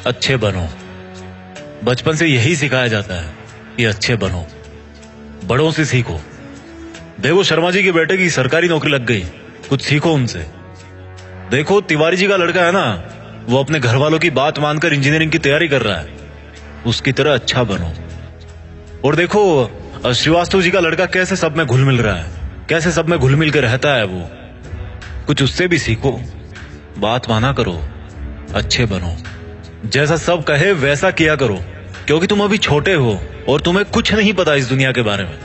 अच्छे बनो। बचपन से यही सिखाया जाता है कि अच्छे बनो, बड़ों से सीखो। देखो शर्मा जी के बेटे की सरकारी नौकरी लग गई, कुछ सीखो उनसे। देखो तिवारी जी का लड़का है ना, वो अपने घर वालों की बात मानकर इंजीनियरिंग की तैयारी कर रहा है, उसकी तरह अच्छा बनो। और देखो श्रीवास्तव जी का लड़का कैसे सब में घुल मिल रहा है, कैसे सब में घुल मिल के रहता है, वो कुछ उससे भी सीखो। बात माना करो, अच्छे बनो, जैसा सब कहे वैसा किया करो, क्योंकि तुम अभी छोटे हो और तुम्हें कुछ नहीं पता इस दुनिया के बारे में।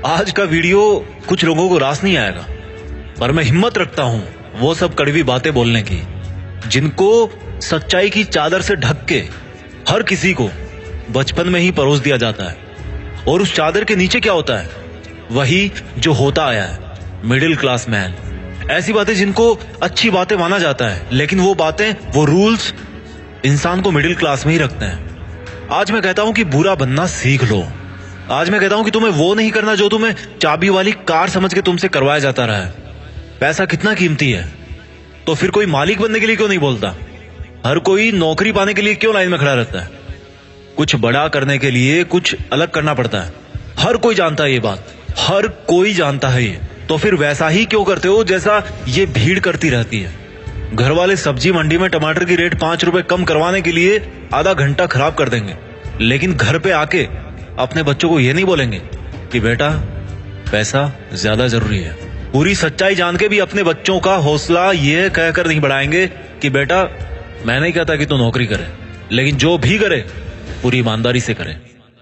आज का वीडियो कुछ लोगों को रास नहीं आएगा, पर मैं हिम्मत रखता हूं वो सब कड़वी बातें बोलने की, जिनको सच्चाई की चादर से ढक के हर किसी को बचपन में ही परोस दिया जाता है। और उस चादर के नीचे क्या होता है, वही जो होता आया है, मिडिल क्लास मैन। ऐसी बातें जिनको अच्छी बातें माना जाता है, लेकिन वो बातें, वो रूल्स इंसान को मिडिल क्लास में ही रखते हैं। आज मैं कहता हूं कि बुरा बनना सीख लो। आज मैं कहता हूं कि तुम्हें वो नहीं करना जो तुम्हें चाबी वाली कार समझ के तुमसे करवाया जाता रहा है। पैसा कितना कीमती है, तो फिर कोई मालिक बनने के लिए क्यों नहीं बोलता? हर कोई नौकरी पाने के लिए क्यों लाइन में खड़ा रहता है? कुछ बड़ा करने के लिए कुछ अलग करना पड़ता है। हर कोई जानता है ये बात, हर कोई जानता है ये। तो फिर वैसा ही क्यों करते हो जैसा ये भीड़ करती रहती है? घर वाले सब्जी मंडी में टमाटर की रेट 5 रुपए कम करवाने के लिए आधा घंटा खराब कर देंगे, लेकिन घर पे आके अपने बच्चों को ये नहीं बोलेंगे कि बेटा पैसा ज्यादा जरूरी है। पूरी सच्चाई जान के भी अपने बच्चों का हौसला ये कहकर नहीं बढ़ाएंगे कि बेटा मैं नहीं कहता कि तू नौकरी करे, लेकिन जो भी करे पूरी ईमानदारी से करे।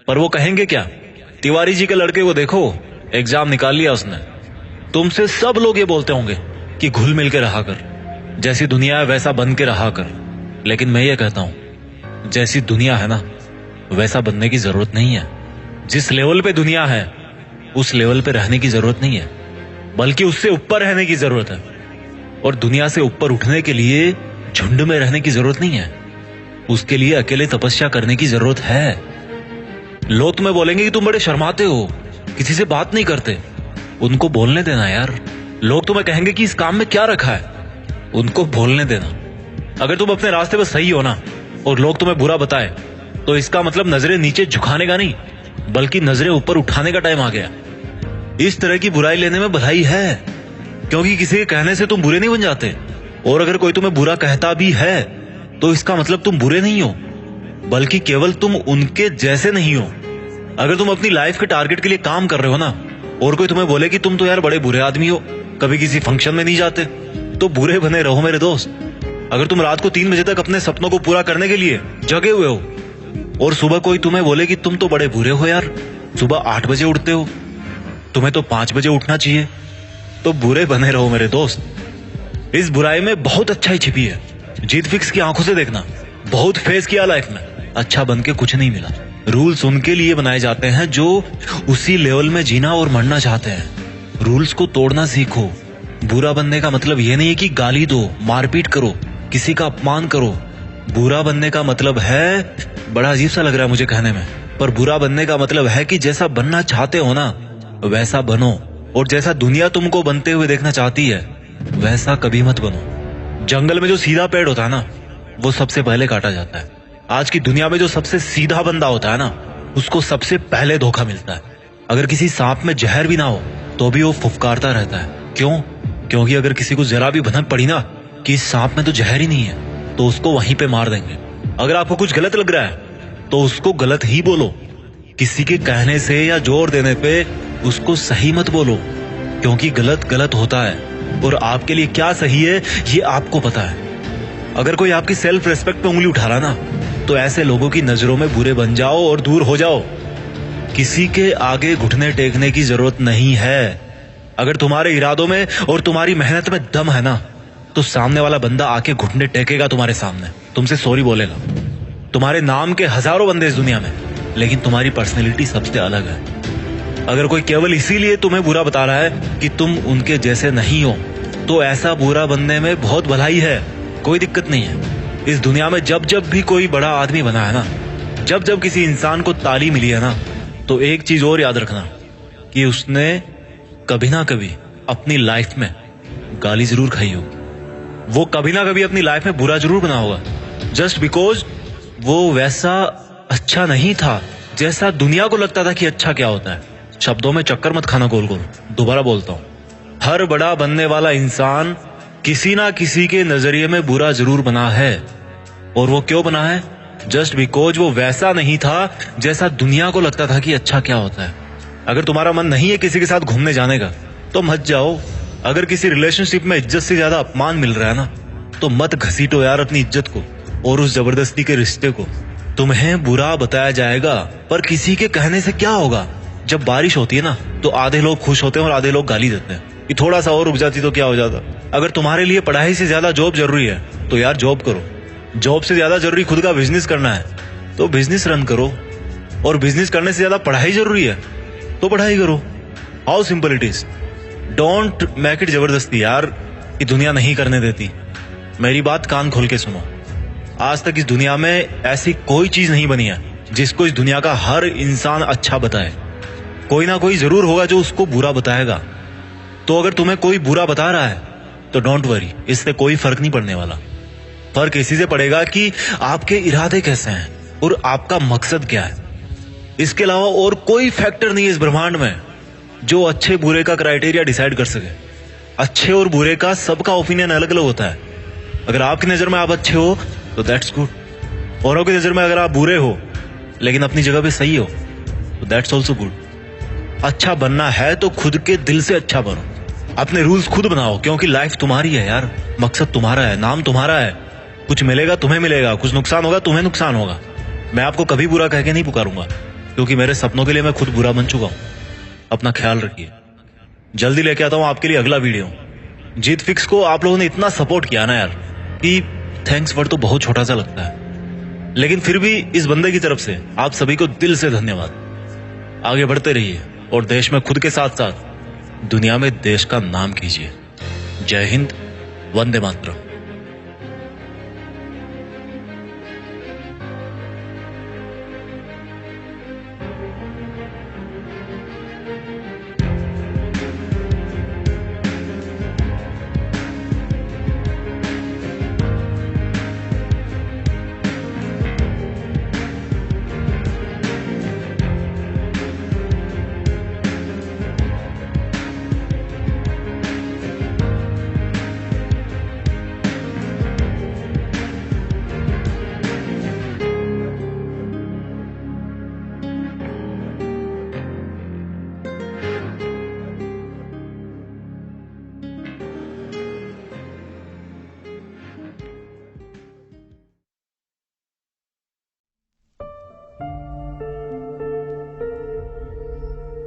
पर वो कहेंगे क्या? तिवारी जी के लड़के को देखो, एग्जाम निकाल लिया उसने। तुमसे सब लोग ये बोलते होंगे कि घुल मिल के रहा कर, जैसी दुनिया है वैसा बन के रहा कर। लेकिन मैं ये कहता हूं, जैसी दुनिया है ना वैसा बनने की जरूरत नहीं है। जिस लेवल पे दुनिया है उस लेवल पे रहने की जरूरत नहीं है, बल्कि उससे ऊपर रहने की जरूरत है। और दुनिया से ऊपर उठने के लिए झुंड में रहने की जरूरत नहीं है, उसके लिए अकेले तपस्या करने की जरूरत है। लोग तुम्हें बोलेंगे कि तुम बड़े शर्माते हो, किसी से बात नहीं करते। उनको बोलने देना यार। लोग तुम्हें कहेंगे कि इस काम में क्या रखा है, उनको बोलने देना। अगर तुम अपने रास्ते पर सही हो ना और लोग तुम्हें बुरा बताए, तो इसका मतलब नजरें नीचे झुकाने का नहीं, बल्कि नजरें ऊपर उठाने का टाइम आ गया। इस तरह की बुराई लेने में भलाई है, क्योंकि किसी के कहने से तुम बुरे नहीं बन जाते। और अगर कोई तुम्हें बुरा कहता भी है तो इसका मतलब तुम बुरे नहीं हो, बल्कि केवल तुम उनके जैसे नहीं हो। अगर तुम अपनी लाइफ के टारगेट के लिए काम कर रहे हो ना, और कोई तुम्हें बोले कि तुम तो यार बड़े बुरे आदमी हो, कभी किसी फंक्शन में नहीं जाते, तो बुरे बने रहो मेरे दोस्त। अगर तुम रात को 3 बजे तक अपने सपनों को पूरा करने के लिए जगे हुए हो, और सुबह कोई तुम्हें बोले कि तुम तो बड़े बुरे हो यार, सुबह 8 बजे उठते हो, तुम्हें तो 5 बजे उठना चाहिए, तो बुरे बने रहो मेरे दोस्त। इस बुराई में बहुत अच्छाई छिपी है। जीत फिक्स की आंखों से देखना, बहुत फेस किया लाइफ में, अच्छा बन के कुछ नहीं मिला। रूल्स उनके लिए बनाए जाते हैं जो उसी लेवल में जीना और मरना चाहते हैं। रूल्स को तोड़ना सीखो। बुरा बनने का मतलब ये नहीं है कि गाली दो, मारपीट करो, किसी का अपमान करो। बुरा बनने का मतलब है, बड़ा अजीब सा लग रहा है मुझे कहने में, पर बुरा बनने का मतलब है कि जैसा बनना चाहते हो ना वैसा बनो, और जैसा दुनिया तुमको बनते हुए देखना चाहती है वैसा कभी मत बनो। जंगल में जो सीधा पेड़ होता है ना वो सबसे पहले काटा जाता है। आज की दुनिया में जो सबसे सीधा बंदा होता है ना उसको सबसे पहले धोखा मिलता है। अगर किसी सांप में जहर भी ना हो तो भी वो फुफकारता रहता है। क्यों? क्योंकि अगर किसी को जरा भी भनक पड़ी ना कि इस सांप में तो जहर ही नहीं है, तो उसको वहीं पे मार देंगे। अगर आपको कुछ गलत लग रहा है तो उसको गलत ही बोलो। किसी के कहने से या जोर देने पे उसको सही मत बोलो, क्योंकि गलत गलत होता है और आपके लिए क्या सही है ये आपको पता है। अगर कोई आपकी सेल्फ रिस्पेक्ट पे उंगली उठा रहा ना, तो ऐसे लोगों की नजरों में बुरे बन जाओ और दूर हो जाओ। किसी के आगे घुटने टेकने की जरूरत नहीं है। अगर तुम्हारे इरादों में और तुम्हारी मेहनत में दम है ना, तो सामने वाला बंदा आके घुटने टेकेगा तुम्हारे सामने, तुमसे सॉरी बोलेगा। तुम्हारे नाम के हजारों बंदे इस दुनिया में, लेकिन तुम्हारी पर्सनैलिटी सबसे अलग है। अगर कोई केवल इसीलिए तुम्हें बुरा बता रहा है कि तुम उनके जैसे नहीं हो, तो ऐसा बुरा बनने में बहुत भलाई है, कोई दिक्कत नहीं है। इस दुनिया में जब जब भी कोई बड़ा आदमी बना है ना, जब जब किसी इंसान को ताली मिली है ना, तो एक चीज और याद रखना कि उसने कभी ना कभी अपनी लाइफ में गाली जरूर खाई होगी। वो कभी ना कभी अपनी लाइफ में बुरा जरूर बना होगा, जस्ट बिकॉज वो वैसा अच्छा नहीं था जैसा दुनिया को लगता था कि अच्छा क्या होता है। शब्दों में चक्कर मत खाना गोल गोल। दोबारा बोलता हूं, हर बड़ा बनने वाला इंसान किसी ना किसी के नजरिए में बुरा जरूर बना है। और वो क्यों बना है? जस्ट बिकॉज वो वैसा नहीं था जैसा दुनिया को लगता था कि अच्छा क्या होता है। अगर तुम्हारा मन नहीं है किसी के साथ घूमने जाने का तो मत जाओ। अगर किसी रिलेशनशिप में इज्जत से ज्यादा अपमान मिल रहा है ना तो मत घसीटो यार अपनी इज्जत को और उस जबरदस्ती के रिश्ते को। तुम्हें बुरा बताया जाएगा पर किसी के कहने से क्या होगा। जब बारिश होती है ना तो आधे लोग खुश होते हैं और आधे लोग गाली देते हैं कि थोड़ा सा और रुक जाती तो क्या हो जाता। अगर तुम्हारे लिए पढ़ाई से ज्यादा जॉब जरूरी है तो यार जॉब करो। जॉब से ज्यादा जरूरी खुद का बिजनेस करना है तो बिजनेस रन करो। और बिजनेस करने से ज्यादा पढ़ाई जरूरी है तो पढ़ाई करो। How simple it is. Don't make it जबरदस्ती यार, ये दुनिया नहीं करने देती। मेरी बात कान खोल के सुनो। आज तक इस दुनिया में ऐसी कोई चीज नहीं बनी है जिसको इस दुनिया का हर इंसान अच्छा बताए। कोई ना कोई जरूर होगा जो उसको बुरा बताएगा। तो अगर तुम्हें कोई बुरा बता रहा है तो डोंट वरी, इससे कोई फर्क नहीं पड़ने वाला। फर्क इसी से पड़ेगा कि आपके इरादे कैसे हैं और आपका मकसद क्या है। इसके अलावा और कोई फैक्टर नहीं है इस ब्रह्मांड में जो अच्छे बुरे का क्राइटेरिया डिसाइड कर सके। अच्छे और बुरे का सबका ओपिनियन अलग अलग होता है। अगर आपकी नजर में आप अच्छे हो तो दैट्स गुड। औरों की नजर में अगर आप बुरे हो लेकिन अपनी जगह पे सही हो तो दैट्स ऑल्सो गुड। अच्छा बनना है तो खुद के दिल से अच्छा बनो। अपने रूल्स खुद बनाओ क्योंकि लाइफ तुम्हारी है यार। मकसद तुम्हारा है, नाम तुम्हारा है। कुछ मिलेगा तुम्हें मिलेगा, कुछ नुकसान होगा तुम्हें नुकसान होगा। मैं आपको कभी बुरा कह के नहीं पुकारूंगा क्योंकि मेरे सपनों के लिए मैं खुद बुरा बन चुका हूं। अपना ख्याल रखिए। जल्दी लेके आता हूं आपके लिए अगला वीडियो। जीत फिक्स को आप लोगों ने इतना सपोर्ट किया ना यार कि थैंक्स वर्ड तो बहुत छोटा सा लगता है, लेकिन फिर भी इस बंदे की तरफ से आप सभी को दिल से धन्यवाद। आगे बढ़ते रहिए और देश में खुद के साथ साथ दुनिया में देश का नाम कीजिए। जय हिंद, वंदे मातरम।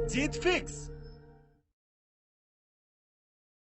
जीत फिक्स।